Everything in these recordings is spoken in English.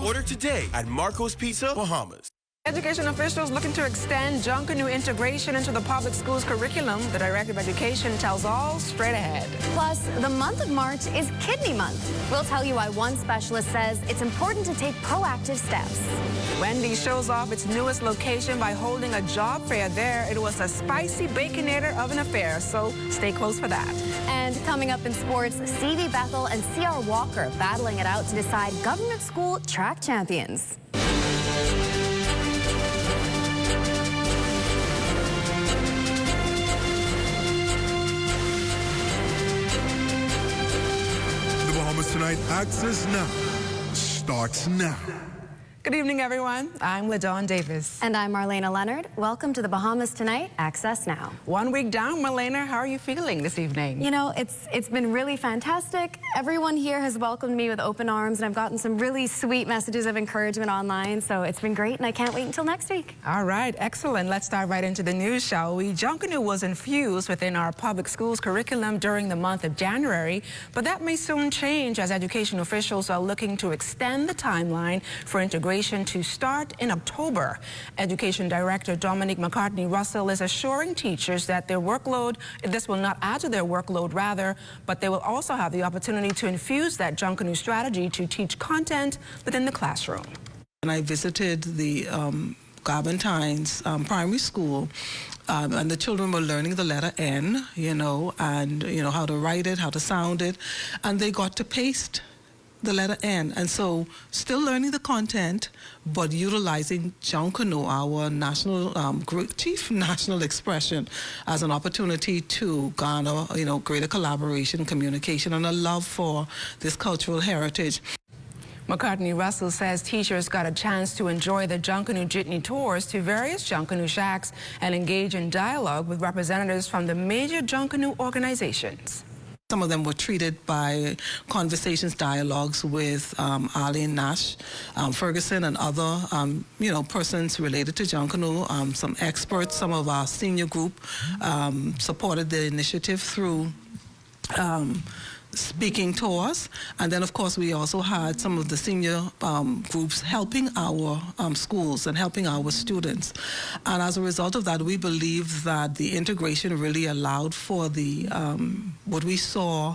Order today at Marco's Pizza, Bahamas. Education officials looking to extend Junkanoo integration into the public schools curriculum. The Director of Education tells all straight ahead. Plus, the month of March is Kidney Month. We'll tell you why one specialist says it's important to take proactive steps. Wendy's shows off its newest location by holding a job fair there. It was a spicy Baconator of an affair, so stay close for that. And coming up in sports, CV Bethel and CR Walker battling it out to decide government school track champions. Bahamas Tonight, access now, starts now. Good evening, everyone. I'm LaDawn Davis. And I'm Marlena Leonard. Welcome to the Bahamas Tonight, Access Now. 1 week down, Marlena, how are you feeling this evening? You know, it's been really fantastic. Everyone here has welcomed me with open arms, and I've gotten some really sweet messages of encouragement online, so it's been great, and I can't wait until next week. All right, excellent. Let's dive right into the news, shall we? Junkanoo was infused within our public schools curriculum during the month of January, but that may soon change as education officials are looking to extend the timeline for integration to start in October. Education Director Dominique McCartney-Russell is assuring teachers that their workload, this will not add to their workload rather, but they will also have the opportunity to infuse that Junkanoo strategy to teach content within the classroom. And I visited the Garbentines primary school, and the children were learning the letter N, and how to write it, how to sound it, and they got to paste the letter N, and so still learning the content, but utilizing Junkanoo, our national, chief national expression, as an opportunity to garner, greater collaboration, communication, and a love for this cultural heritage. McCartney-Russell says teachers got a chance to enjoy the Junkanoo Jitney tours to various Junkanoo shacks and engage in dialogue with representatives from the major Junkanoo organizations. Some of them were treated by conversations, dialogues with Arlene Nash, Ferguson, and other, persons related to Junkanoo. Some experts, some of our senior group supported the initiative through speaking to us. And then, of course, we also had some of the senior groups helping our schools and helping our students. And as a result of that, we believe that the integration really allowed for the what we saw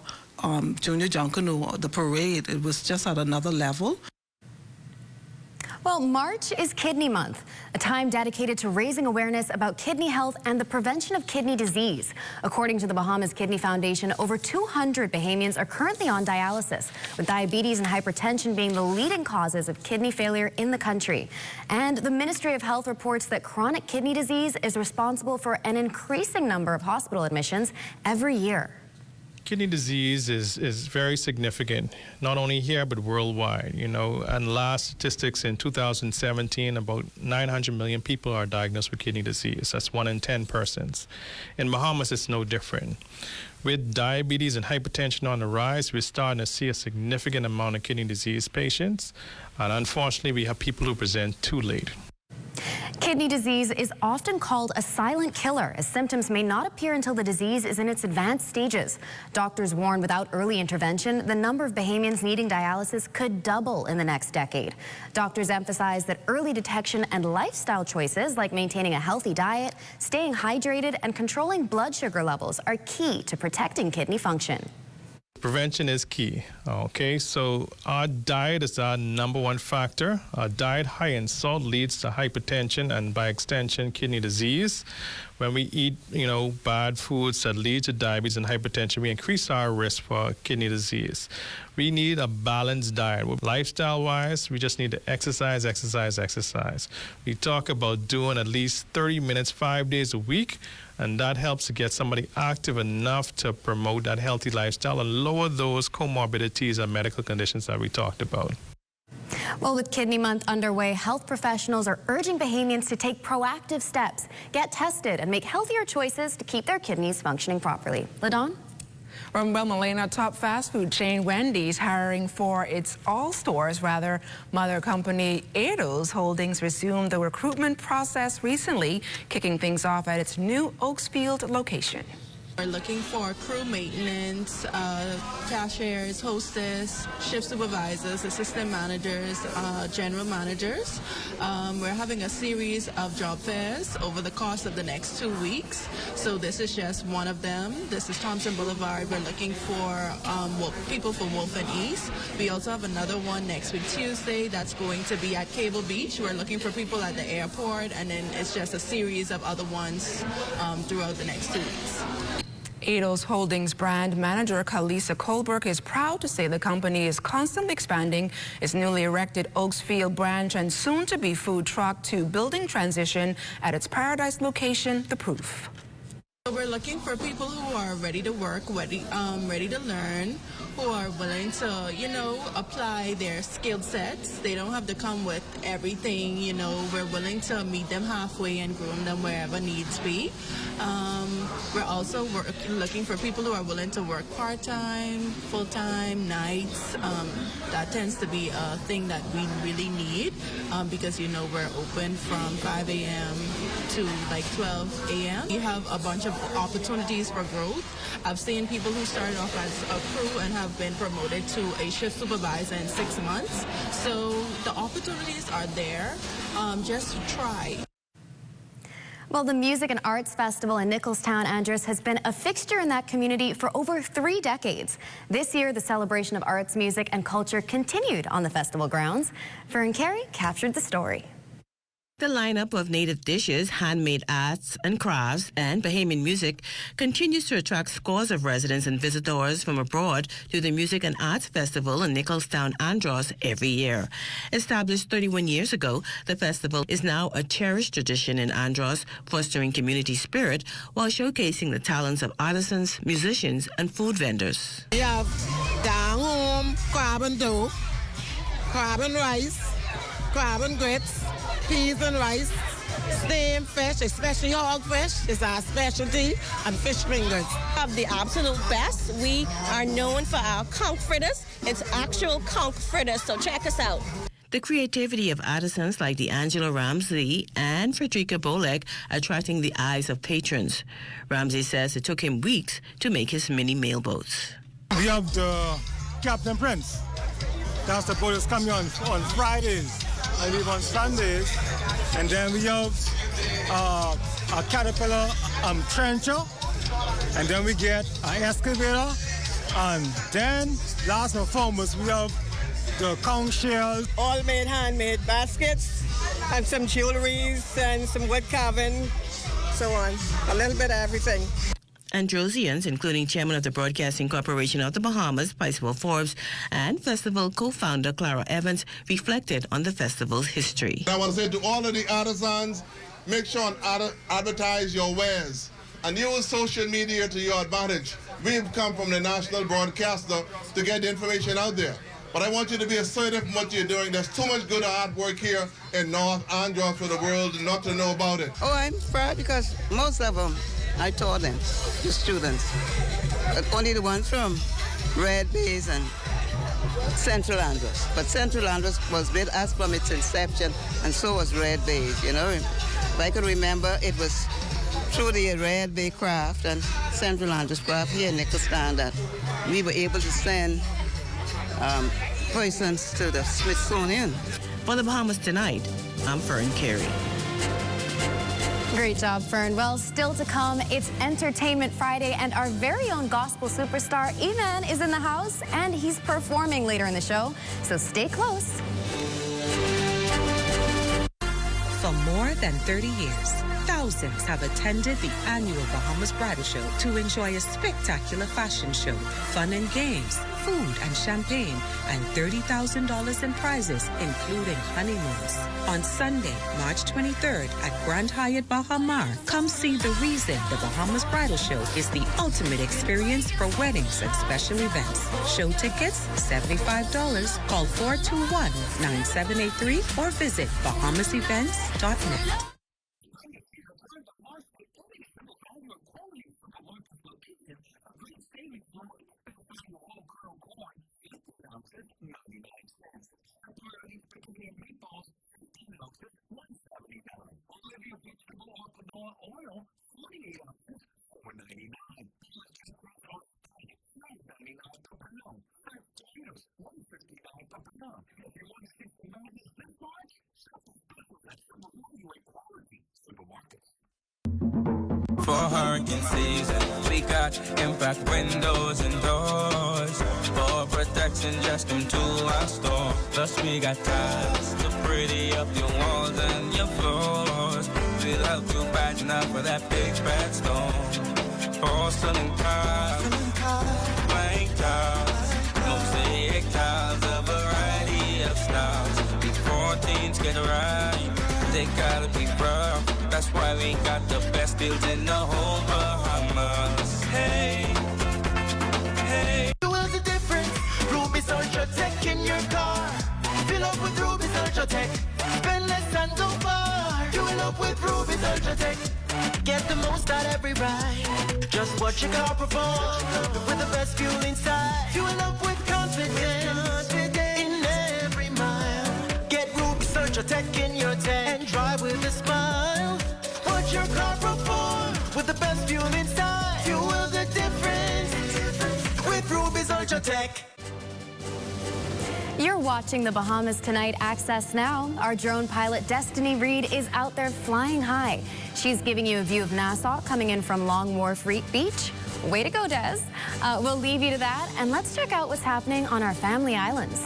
Junior Junkanoo, the parade. It was just at another level. Well, March is Kidney Month, a time dedicated to raising awareness about kidney health and the prevention of kidney disease. According to the Bahamas Kidney Foundation, over 200 Bahamians are currently on dialysis, with diabetes and hypertension being the leading causes of kidney failure in the country. And the Ministry of Health reports that chronic kidney disease is responsible for an increasing number of hospital admissions every year. Kidney disease is very significant, not only here but worldwide, and last statistics in 2017, about 900 million people are diagnosed with kidney disease. That's 1 in 10 persons. In Bahamas, it's no different. With diabetes and hypertension on the rise, we're starting to see a significant amount of kidney disease patients, and unfortunately, we have people who present too late. Kidney disease is often called a silent killer, as symptoms may not appear until the disease is in its advanced stages. Doctors warn without early intervention, the number of Bahamians needing dialysis could double in the next decade. Doctors emphasize that early detection and lifestyle choices like maintaining a healthy diet, staying hydrated, and controlling blood sugar levels are key to protecting kidney function. Prevention is key. Okay, so our diet is our #1 factor. Our diet high in salt leads to hypertension and, by extension, kidney disease. When we eat, bad foods that lead to diabetes and hypertension, we increase our risk for kidney disease. We need a balanced diet. Lifestyle-wise, we just need to exercise, exercise, exercise. We talk about doing at least 30 minutes 5 days a week, and that helps to get somebody active enough to promote that healthy lifestyle and lower those comorbidities and medical conditions that we talked about. Well, with Kidney Month underway, health professionals are urging Bahamians to take proactive steps, get tested, and make healthier choices to keep their kidneys functioning properly. LaDawn? Well, Malena, top fast food chain Wendy's hiring for its all stores, mother company Ados Holdings resumed the recruitment process recently, kicking things off at its new Oaksfield location. We're looking for crew maintenance, cashiers, hostess, shift supervisors, assistant managers, general managers. We're having a series of job fairs over the course of the next 2 weeks. So this is just one of them. This is Thompson Boulevard. We're looking for people for Wolf and East. We also have another one next week, Tuesday, that's going to be at Cable Beach. We're looking for people at the airport, and then it's just a series of other ones throughout the next 2 weeks. Eidos Holdings brand manager Kalisa Colberg is proud to say the company is constantly expanding its newly erected Oaksfield branch and soon-to-be food truck to building transition at its Paradise location, The Proof. So we're looking for people who are ready to work, ready to learn, who are willing to, apply their skill sets. They don't have to come with everything, We're willing to meet them halfway and groom them wherever needs be. We're also looking for people who are willing to work part-time, full-time, nights. That tends to be a thing that we really need because, we're open from 5 a.m. to like 12 a.m. We have a bunch of opportunities for growth. I've seen people who started off as a crew and have been promoted to a shift supervisor in 6 months. So the opportunities are there. Just try. Well, the Music and Arts Festival in Nicholstown, Andros, has been a fixture in that community for over 3 decades. This year, the celebration of arts, music, and culture continued on the festival grounds. Fern Carey captured the story. The lineup of native dishes, handmade arts and crafts, and Bahamian music continues to attract scores of residents and visitors from abroad to the Music and Arts Festival in Nicholstown, Andros every year. Established 31 years ago, the festival is now a cherished tradition in Andros, fostering community spirit while showcasing the talents of artisans, musicians, and food vendors. We have down home crab and dough, crab and rice, crab and grits, peas and rice, steamed fish, especially hogfish is our specialty, and fish fingers. Of the absolute best. We are known for our conch fritters. It's actual conch fritters, so check us out. The creativity of artisans like D'Angelo Ramsey and Frederica Bolek attracting the eyes of patrons. Ramsey says it took him weeks to make his mini mailboats. We have the Captain Prince. That's the boat that's coming on Fridays. I leave on Sundays, and then we have a Caterpillar trencher, and then we get an excavator, and then last but foremost we have the conch shells. All made handmade baskets, and some jewelries, and some wood carving, so on. A little bit of everything. Androsians, including Chairman of the Broadcasting Corporation of the Bahamas, Percival Forbes, and festival co-founder Clara Evans, reflected on the festival's history. I want to say to all of the artisans, make sure and advertise your wares and use social media to your advantage. We've come from the national broadcaster to get the information out there. But I want you to be assertive in what you're doing. There's too much good artwork here in North Andros for the world not to know about it. Oh, I'm proud because most of them, I taught them, the students. But only the ones from Red Bays and Central Andros. But Central Andros was with us from its inception, and so was Red Bays, If I could remember, it was through the Red Bay craft and Central Andros craft here in Nicholstown that we were able to send persons to the Smithsonian. For the Bahamas Tonight, I'm Fern Carey. Great job, Fern. Well, still to come, it's Entertainment Friday, and our very own gospel superstar, Eman, is in the house, and he's performing later in the show, so stay close. For more than 30 years, thousands have attended the annual Bahamas Bridal Show to enjoy a spectacular fashion show, fun and games, food and champagne, and $30,000 in prizes, including honeymoons. On Sunday, March 23rd at Grand Hyatt Bahamar, come see the reason the Bahamas Bridal Show is the ultimate experience for weddings and special events. Show tickets, $75. Call 421-9783 or visit bahamasevents.net. Oil, 48 ounces, $4.99. for hurricane season. We got impact windows and doors for protection. Just come to our store. Plus we got tiles to pretty up your walls and your floors. We'll help you brighten up for that big bad storm. Porcelain tiles, blank tiles, mosaic tiles, a variety of styles. Before things get right, they gotta be rough. That's why we got the best deals in the whole Bahamas. Hey, hey. Fuel's the difference. Ruby's Ultra Tech in your car. Fill up with Ruby's Ultra Tech. Spend less and go far. Fuel up with Ruby's Ultra Tech. Get the most out every ride. Just watch your car perform with the best fuel inside. Fuel up with confidence in every mile. Get Ruby's Ultra Tech in your tank and drive with a smile. Watch your car perform with the best fuel inside. Fuel the difference with Ruby's Ultra Tech. You're watching the Bahamas Tonight Access Now. Our drone pilot, Destiny Reed, is out there flying high. She's giving you a view of Nassau coming in from Long Wharf Beach. Way to go, Des. We'll leave you to that, and let's check out what's happening on our family islands.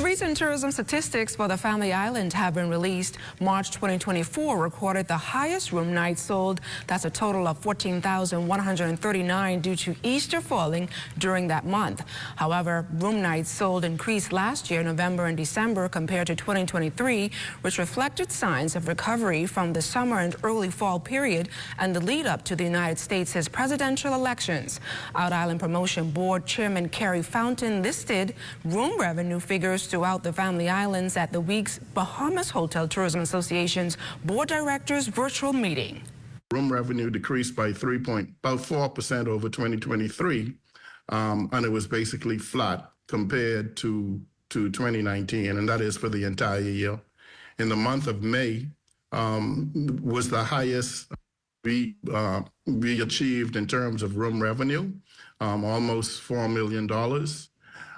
Recent tourism statistics for the Family Island have been released. March 2024 recorded the highest room nights sold. That's a total of 14,139 due to Easter falling during that month. However, room nights sold increased last year, November and December, compared to 2023, which reflected signs of recovery from the summer and early fall period and the lead up to the United States' presidential elections. Out Island Promotion Board Chairman Carrie Fountain listed room revenue figures throughout the Family Islands at the week's Bahamas Hotel Tourism Association's Board Directors virtual meeting. Room revenue decreased by about 4% over 2023, and it was basically flat compared to 2019, and that is for the entire year. In the month of May, was the highest we achieved in terms of room revenue, almost $4 million.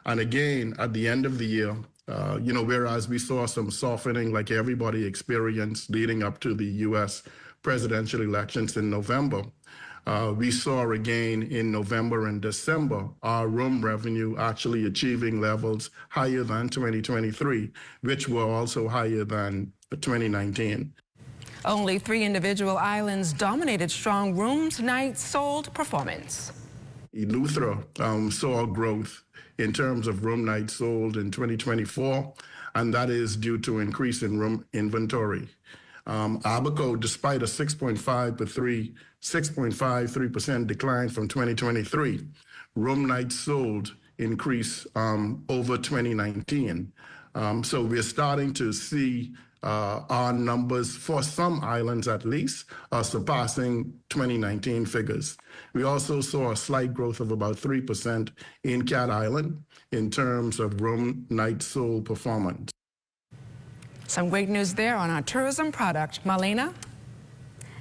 And again, at the end of the year, whereas we saw some softening like everybody experienced leading up to the U.S. presidential elections in November, we saw again in November and December our room revenue actually achieving levels higher than 2023, which were also higher than 2019. Only 3 individual islands dominated strong rooms nights sold performance. Eleuthera saw growth in terms of room nights sold in 2024, and that is due to increase in room inventory. Abaco, despite a 6.53% decline from 2023, room nights sold increase over 2019. So we're starting to see our numbers, for some islands at least, are surpassing 2019 figures. We also saw a slight growth of about 3% in Cat Island in terms of room night sold performance. Some great news there on our tourism product. Marlena?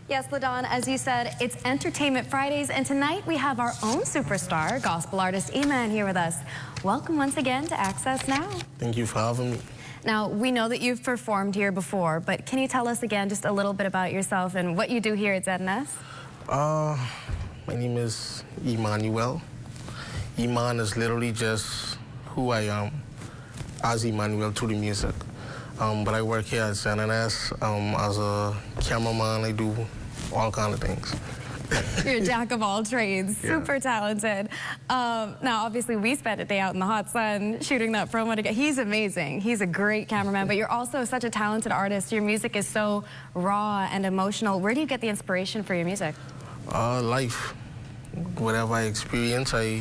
Yes, LaDawn, as you said, it's Entertainment Fridays, and tonight we have our own superstar, gospel artist Iman, here with us. Welcome once again to Access Now. Thank you for having me. Now, we know that you've performed here before, but can you tell us again just a little bit about yourself and what you do here at ZNS? My name is Emmanuel. Iman is literally just who I am as Emmanuel through the music. But I work here at ZNS as a cameraman. I do all kinds of things. You're a jack of all trades, super talented. Now, obviously, we spent a day out in the hot sun shooting that promo together. He's amazing. He's a great cameraman, but you're also such a talented artist. Your music is so raw and emotional. Where do you get the inspiration for your music? Life. Whatever I experience, I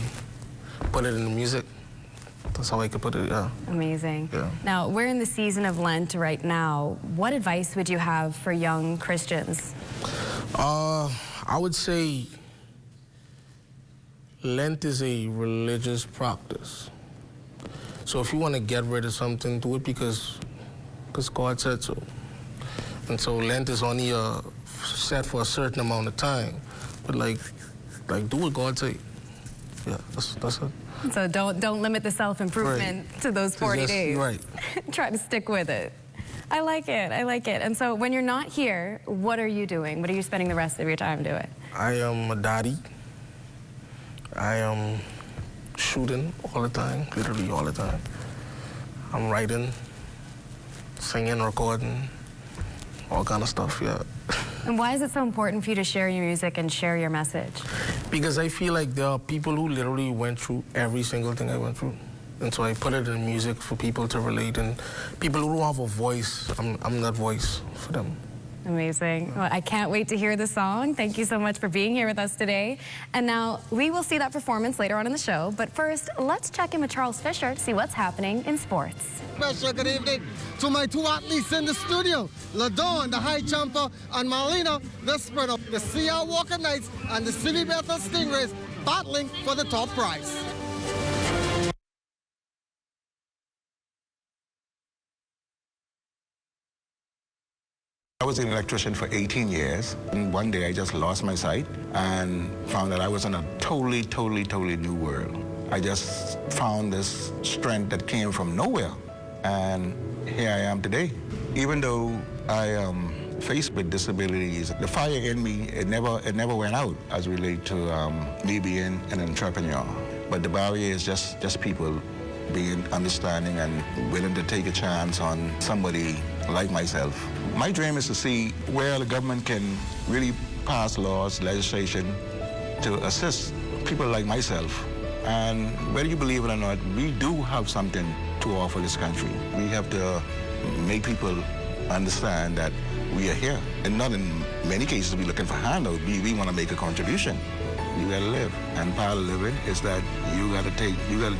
put it in the music. That's how I could put it, yeah. Amazing. Yeah. Now, we're in the season of Lent right now. What advice would you have for young Christians? I would say Lent is a religious practice. So if you want to get rid of something, do it because God said so. And so length is only set for a certain amount of time. But like do what God say. Yeah, that's it. So don't limit the self-improvement to those 40 days. Right. Try to stick with it. I like it. I like it. And so when you're not here, what are you doing? What are you spending the rest of your time doing? I am a daddy. I am shooting all the time, literally all the time. I'm writing, singing, recording, all kind of stuff, yeah. And why is it so important for you to share your music and share your message? Because I feel like there are people who literally went through every single thing I went through. And so I put it in music for people to relate, and people who don't have a voice, I'm that voice for them. Amazing. Well, I can't wait to hear the song. Thank you so much for being here with us today. And now we will see that performance later on in the show. But first, let's check in with Charles Fisher to see what's happening in sports. Special good evening to my two athletes in the studio, Ladon, the high jumper, and Marlena, the sprinter. The C.R. Walker Knights and the City Bethel Stingrays battling for the top prize. I was an electrician for 18 years. And one day I just lost my sight and found that I was in a totally new world. I just found this strength that came from nowhere. And here I am today. Even though I am faced with disabilities, the fire in me, it never went out as related to me being an entrepreneur. But the barrier is just people being understanding and willing to take a chance on somebody like myself. My dream is to see where the government can really pass laws, legislation to assist people like myself. And whether you believe it or not, we do have something to offer this country. We have to make people understand that we are here. And not in many cases we're looking for handout. We want to make a contribution. You gotta live. And part of living is that you gotta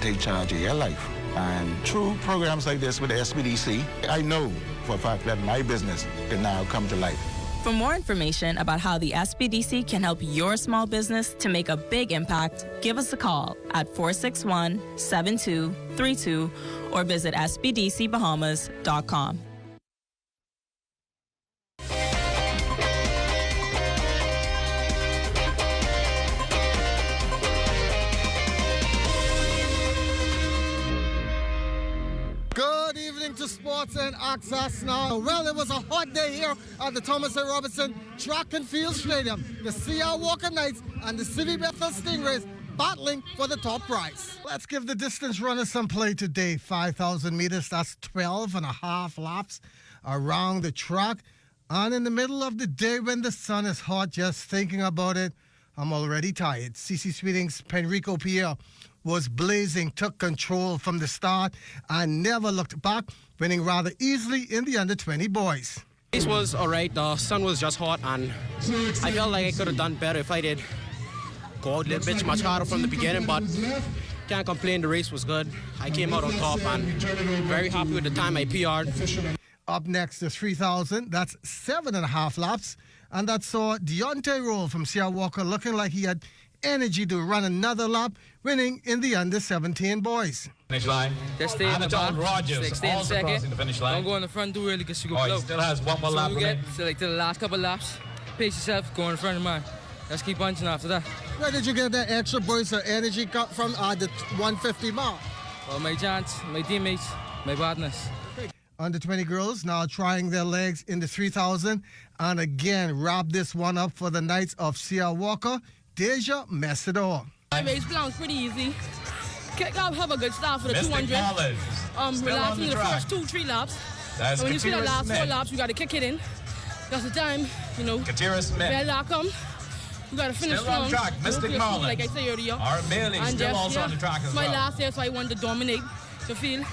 take charge of your life. And through programs like this with the SBDC, I know for a fact that my business can now come to life. For more information about how the SBDC can help your small business to make a big impact, give us a call at 461-7232 or visit sbdcbahamas.com. Good evening to Sports and Access now. Well, it was a hot day here at the Thomas A. Robinson Track and Field Stadium. The C.R. Walker Knights and the City Bethel Stingrays battling for the top prize. Let's give the distance runners some play today. 5,000 meters, that's 12 and a half laps around the track. And in the middle of the day when the sun is hot, just thinking about it, I'm already tired. CC Sweeting's Penrico Pierre was blazing, took control from the start, and never looked back, winning rather easily in the under-20 boys. Race was all right. The sun was just hot, and I felt like I could have done better if I did go out a little bit much harder from the beginning, but can't complain. The race was good. I came out on top, and very happy with the time I PR'd. Up next, the 3,000. That's 7.5 laps, and that saw Deontay Roll from C.R. Walker looking like he had energy to run another lap, winning in the under-17 boys. Finish line. Just stay in the back. Rogers stay in also crossing the finish line. Don't go in the front too early because you go He blow. still has one more lap remaining. So like to the last couple of laps, pace yourself, go in front of mine. Let's keep punching after that. Where did you get that extra burst of energy from the 150 mark? Well, my chance, my teammates, my partners. Under-20 girls now trying their legs in the 3,000 and again wrap this one up for the Knights of C.R. Walker. Deja Messidor. My race plan's pretty easy. Have a good start for the 200. Relax in the first 2-3 laps. And when you see the last 4 laps, you got to kick it in. That's the time, you know. Katira Smith. Bell lock 'em. You got to finish Still on track, Mystic Marlins. Like I said earlier. Art Bailey still also on the track as well. My last year, so I wanted to dominate the field.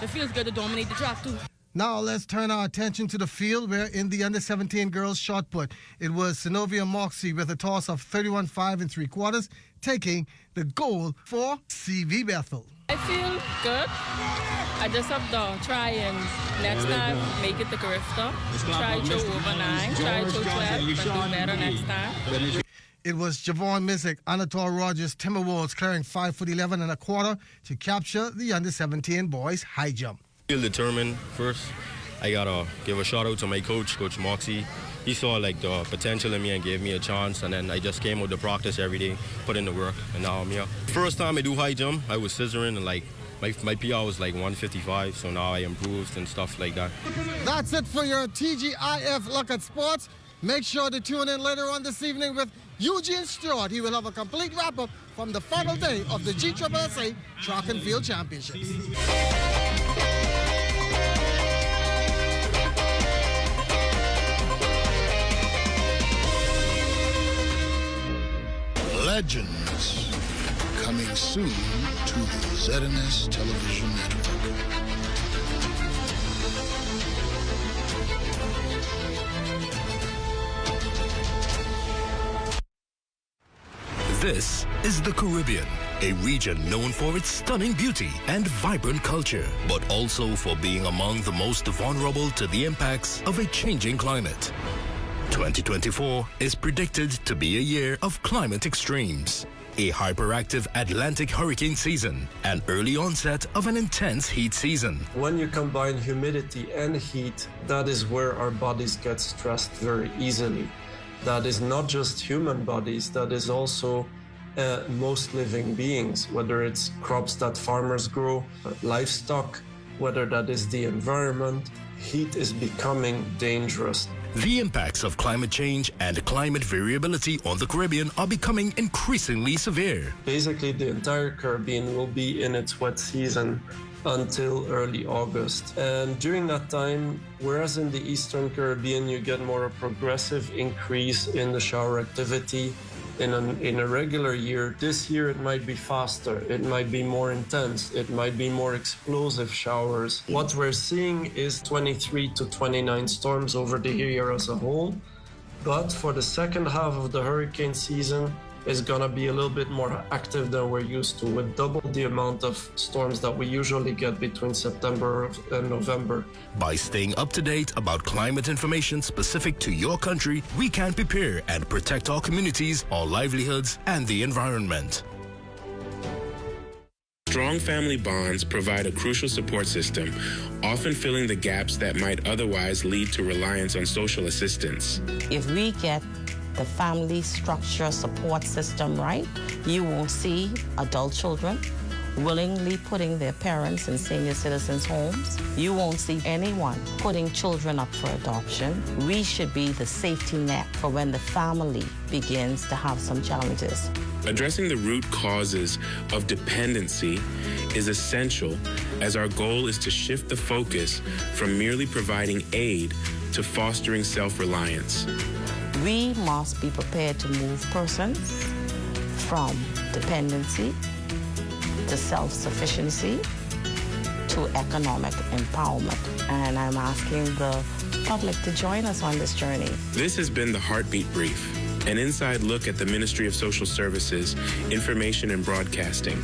The field's good to dominate the track too. Now let's turn our attention to the field where in the under-17 girls shot put, it was Synovia Moxie with a toss of 31.5 3/4, taking the goal for CV Bethel. I feel good. I just have to try and next time make it to Carifta. Try to over 9, try to 12, and do better next time. It was Javon Mizik, Anatole Rogers, Timberwolves clearing 5'11 1/4 to capture the under-17 boys high jump. Feel determined first. I I gotta give a shout out to my coach, Coach Moxie. He saw like the potential in me and gave me a chance, and then I just came out to practice every day, put in the work, and now I'm here. First time I do high jump, I was scissoring, and like my PR was like 155, so now I improved and stuff like that. That's it for your TGIF Look at Sports. Make sure to tune in later on this evening with Eugene Stewart. He will have a complete wrap-up from the final day of the GSSA Track and Field Championships. Legends, coming soon to the ZNS Television Network. This is the Caribbean, a region known for its stunning beauty and vibrant culture, but also for being among the most vulnerable to the impacts of a changing climate. 2024 is predicted to be a year of climate extremes, a hyperactive Atlantic hurricane season, and early onset of an intense heat season. When you combine humidity and heat, that is where our bodies get stressed very easily. That is not just human bodies, that is also most living beings, whether it's crops that farmers grow, livestock, whether that is the environment. Heat is becoming dangerous. The impacts of climate change and climate variability on the Caribbean are becoming increasingly severe. Basically, the entire Caribbean will be in its wet season until early August. And during that time, whereas in the Eastern Caribbean, you get more a progressive increase in the shower activity. In a regular year, this year it might be faster, it might be more intense, it might be more explosive showers. What we're seeing is 23 to 29 storms over the year as a whole, but for the second half of the hurricane season, is gonna be a little bit more active than we're used to, with double the amount of storms that we usually get between September and November. By staying up to date about climate information specific to your country, we can prepare and protect our communities, our livelihoods, and the environment. Strong family bonds provide a crucial support system, often filling the gaps that might otherwise lead to reliance on social assistance. If we get the family structure support system right, you won't see adult children willingly putting their parents in senior citizens' homes. You won't see anyone putting children up for adoption. We should be the safety net for when the family begins to have some challenges. Addressing the root causes of dependency is essential, as our goal is to shift the focus from merely providing aid to fostering self-reliance. We must be prepared to move persons from dependency to self-sufficiency to economic empowerment. And I'm asking the public to join us on this journey. This has been the Heartbeat Brief, an inside look at the Ministry of Social Services, Information and Broadcasting.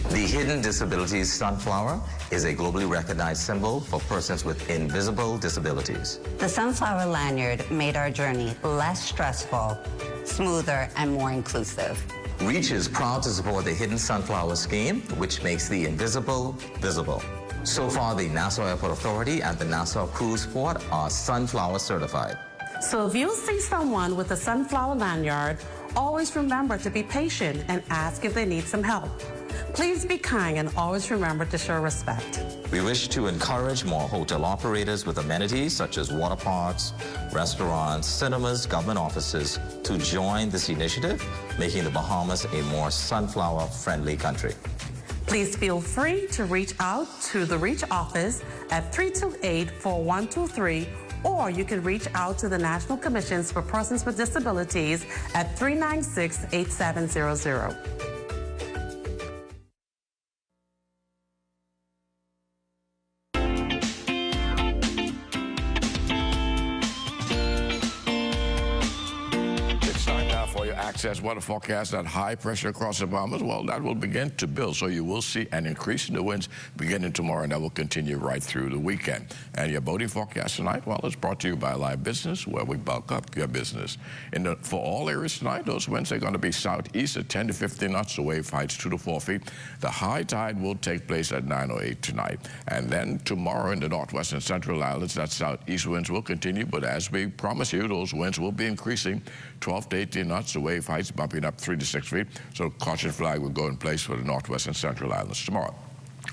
The Hidden Disabilities Sunflower is a globally recognized symbol for persons with invisible disabilities. The Sunflower lanyard made our journey less stressful, smoother, and more inclusive. REACH is proud to support the Hidden Sunflower Scheme, which makes the invisible visible. So far, the Nassau Airport Authority and the Nassau Cruise Port are Sunflower certified. So if you see someone with a sunflower lanyard, always remember to be patient and ask if they need some help. Please be kind and always remember to show respect. We wish to encourage more hotel operators with amenities such as water parks, restaurants, cinemas, government offices to join this initiative, making the Bahamas a more sunflower-friendly country. Please feel free to reach out to the REACH office at 328-4123, or you can reach out to the National Commissions for Persons with Disabilities at 396-8700. says weather forecast that high pressure across the Bahamas, well, that will begin to build. So you will see an increase in the winds beginning tomorrow, and that will continue right through the weekend. And your boating forecast tonight, well, it's brought to you by Live Business, where we bulk up your business. For all areas tonight, those winds are going to be southeast at 10 to 15 knots. The wave heights 2 to 4 feet. The high tide will take place at 9:08 tonight. And then tomorrow in the northwest and central islands, that southeast winds will continue. But as we promise you, those winds will be increasing 12 to 18 knots. The wave heights bumping up 3 to 6 feet. So caution flag will go in place for the northwest and central islands tomorrow.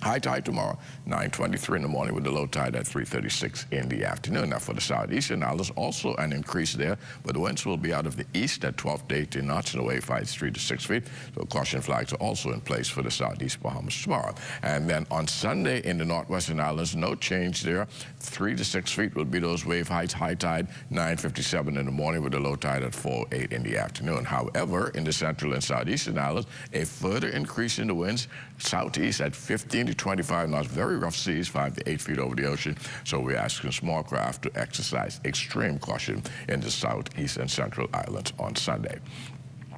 High tide tomorrow, 9:23 in the morning with the low tide at 3:36 in the afternoon. Now for the southeastern islands, also an increase there, but the winds will be out of the east at 12 to 18 knots and the wave heights 3 to 6 feet. So caution flags are also in place for the southeast Bahamas tomorrow. And then on Sunday in the northwestern islands, no change there. 3 to 6 feet will be those wave heights. High tide 9:57 in the morning with the low tide at 4:08 in the afternoon. However, in the central and southeastern islands, a further increase in the winds, southeast at 15 to 25 knots, very rough seas, 5 to 8 feet over the ocean. So we're asking small craft to exercise extreme caution in the southeast and central islands on Sunday.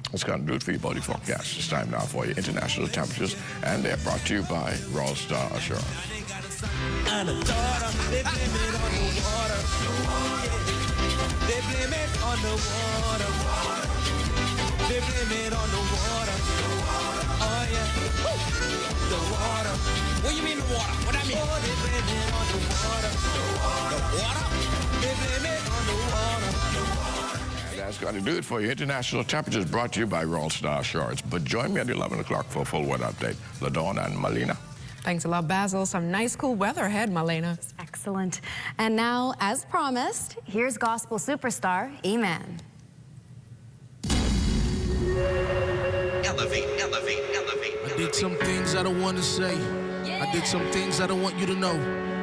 That's going to do it for your boating forecast. It's time now for your international temperatures, and they're brought to you by Royal Star Assurance. And a daughter, they blame it on the water. They blame it on the water. They blame it on the water. Oh yeah, the water. What do you mean the water? What I mean? Oh, they blame it on the water. The water? They blame it on the water. That's going to do it for your international temperatures, brought to you by Royal Star Assurance. But join me at 11 o'clock for a full weather update. LaDawn and Malina. Thanks a lot, Basil. Some nice cool weather ahead, Malena. Excellent. And now, as promised, here's gospel superstar, E-Man. Elevate, elevate, elevate. I did some things I don't want to say. I did some things I don't want you to know.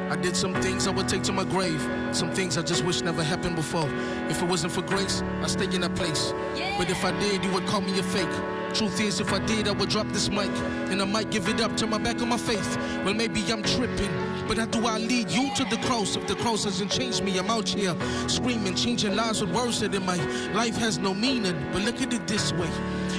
I did some things I would take to my grave. Some things I just wish never happened before. If it wasn't for grace, I'd stay in that place. But if I did, you would call me a fake. Truth is, if I did, I would drop this mic. And I might give it up, turn my back on my faith. Well, maybe I'm tripping. But how do I lead you to the cross? If the cross hasn't changed me, I'm out here screaming, changing lives with words that in my life has no meaning. But look at it this way.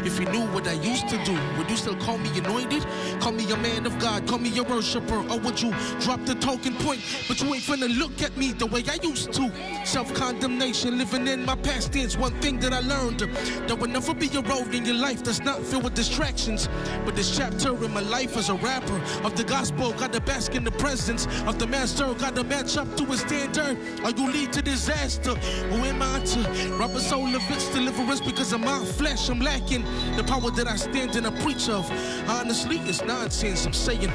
If you knew what I used to do, would you still call me anointed? Call me a man of God, call me a worshiper, or would you drop the token point? But you ain't finna look at me the way I used to. Self-condemnation, living in my past tense. One thing that I learned, there will never be a road in your life that's not filled with distractions. But this chapter in my life as a rapper of the gospel, gotta bask in the presence of the master, gotta match up to his standard, or you lead to disaster. Who am I to rob a soul of its deliverance? Because of my flesh, I'm lacking the power that I stand and I preach of. Honestly, it's nonsense. I'm saying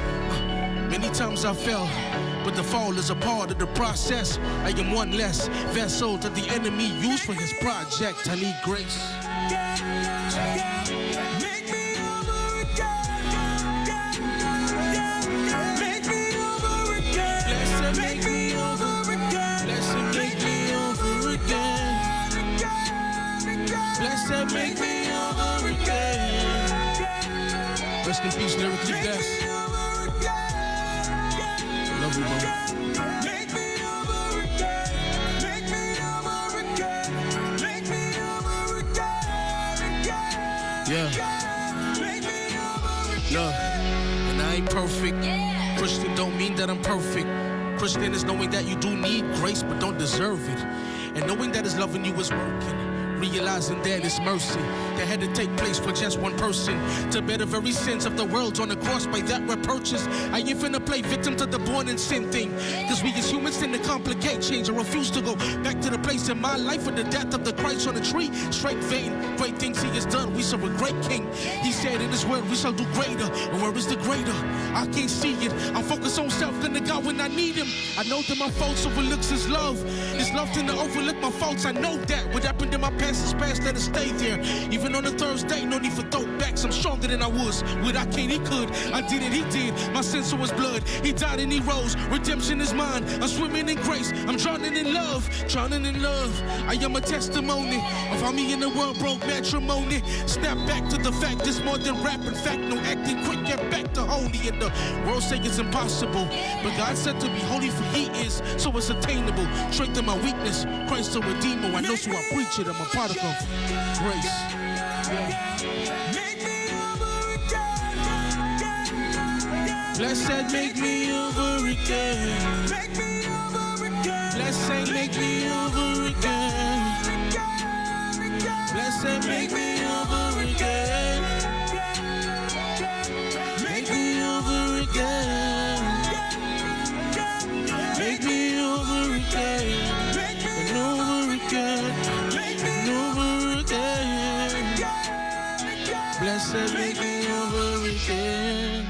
many times I fell, but the fall is a part of the process. I am one less vessel that the enemy used for his project. I need grace. Make me over again. Make me over again. Blessed make me over again. Blessed make me over again. Blessed make me over again. Rest in peace, lyrically best. Love you, bro. Make me over again. Make me over again. Make me over again. Yeah. Look, and I ain't perfect. Christian don't mean that I'm perfect. Christian is knowing that you do need grace but don't deserve it. And knowing that his loving you is working. Realizing that it's mercy that had to take place for just one person to bear the very sins of the world on the cross. By that we're purchased. I ain't finna play victim to the born in sin thing, cause we as humans tend to complicate change. I refuse to go back to the place in my life with the death of the Christ on the tree. Straight vein, great things he has done. We serve a great king. He said in his word we shall do greater. And where is the greater? I can't see it. I'm focused on self and the God when I need him. I know that my faults overlooks his love. His love tend to overlook my faults. I know that. What happened in my past is past, let it stay there. Even on a Thursday, no need for throwbacks. I'm stronger than I was. What I can't, he could. I did it, he did. My sins was blood. He died and he rose. Redemption is mine. I'm swimming in grace. I'm drowning in love. Drowning in love. I am a testimony of how me in the world broke matrimony. Snap back to the fact it's more than rap. In fact, no acting quick. Get back to holy. And the world say it's impossible, but God said to be holy for he is. So it's attainable. Strength in my weakness. Christ the Redeemer. I know so I preach it. I'm a product of grace. Blessed, make me over again. Blessed, make me over again. Blessed, make me over again. Make me over again. Make me over again. And over again. And over again. Blessed, make me over again.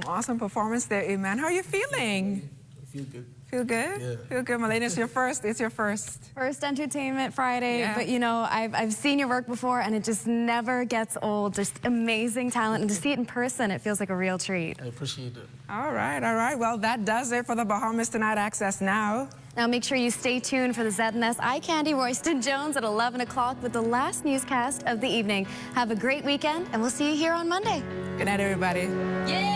Awesome performance there, Iman. How are you feeling? I feel good. Feel good? Yeah. Feel good, Malena. It's your first. First Entertainment Friday, Yeah. but you know, I've seen your work before and it just never gets old. Just amazing talent, and to see it in person, it feels like a real treat. I appreciate it. All right. Well, that does it for the Bahamas Tonight Access Now. Now make sure you stay tuned for the ZNS Eye Candy Royston Jones at 11 o'clock with the last newscast of the evening. Have a great weekend, and we'll see you here on Monday. Good night, everybody. Yeah!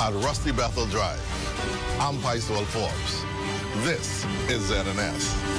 At Rusty Bethel Drive, I'm Paisol Forbes. This is ZNS.